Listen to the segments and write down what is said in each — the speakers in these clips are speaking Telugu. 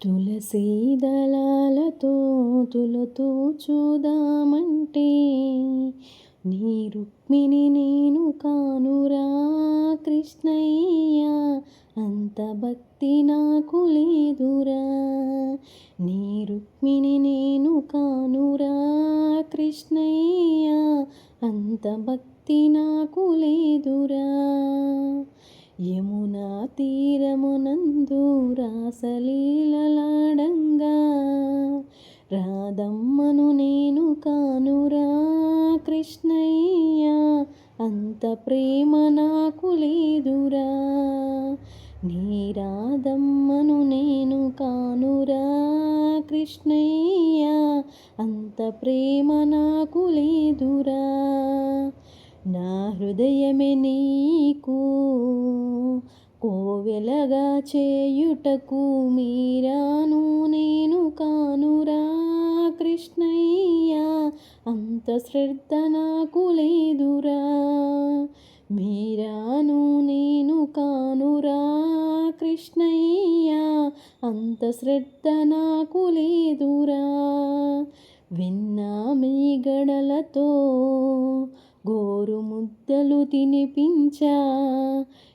తులసీ దళాలతో తులతూ చూదామంటే నీ రుక్మిణి నేను కానురా కృష్ణయ్య, అంత భక్తి నాకు లేదురా. నీ రుక్మిణి నేను కానురా కృష్ణయ్య, అంత భక్తి నాకు లేదురా. యమునా తీరమునందు రాసలీలలాడంగా రాధమ్మను నేను కానురా కృష్ణయ్య, అంత ప్రేమ నాకు లేదురా. నీ రాధమ్మను నేను కానురా కృష్ణయ్య, అంత ప్రేమ నాకు లేదురా. నా హృదయమే నీకు కోవెలగా చేయుటకు మీరాను నేను కానురా కృష్ణయ్య, అంత శ్రద్ధ నాకు లేదురా. మీరాను నేను కానురా కృష్ణయ్య, అంత శ్రద్ధ నాకు లేదురా. విన్నా మీ గడలతో గోరు ముద్దలు తినిపించా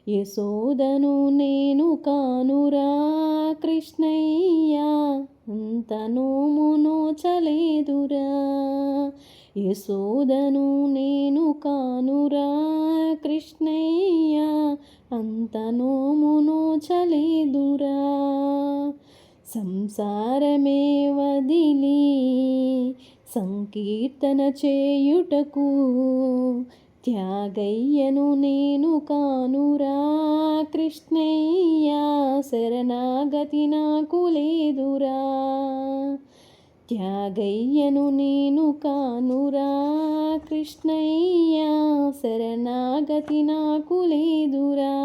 యశోదను నేను కానురా కృష్ణయ్య, అంత నోము నోచలేదురా. యశోదను నేను కానురా కృష్ణయ్య, అంత నోము నోచలేదురా. సంసారమే వదిలి సంకీర్తన చేయుటకు త్యాగయ్యను నేను కానురా కృష్ణయ్య, శరణాగతి నాకు లేదురా. త్యాగయ్యను నేను కానురా కృష్ణయ్య, శరణాగతి నాకు లేదురా.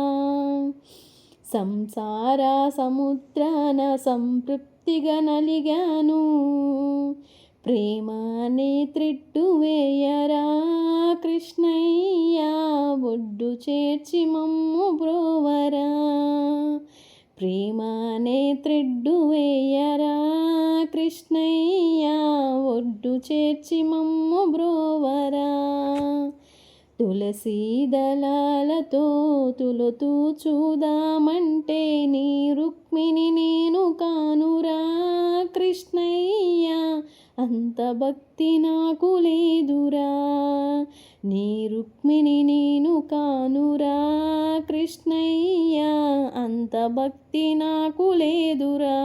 సంసార సముద్రాన సంతృప్తిగా నలిగాను, ప్రేమ అనే త్రిట్టు వేయరా కృష్ణయ్య, ఒడ్డు చేర్చి మమ్ము బ్రోవరా. ప్రేమ అనే త్రిడ్డు వేయరా కృష్ణయ్య, ఒడ్డు చేర్చి మమ్ము బ్రోవరా. తులసీ దళాలతో తులతూ చూదామంటే నీ రుక్మిణి నేను కానురా కృష్ణయ్య, అంత భక్తి నాకు లేదురా. నీ రుక్మిణి నేను కానురా కృష్ణయ్య, అంత భక్తి నాకు లేదురా.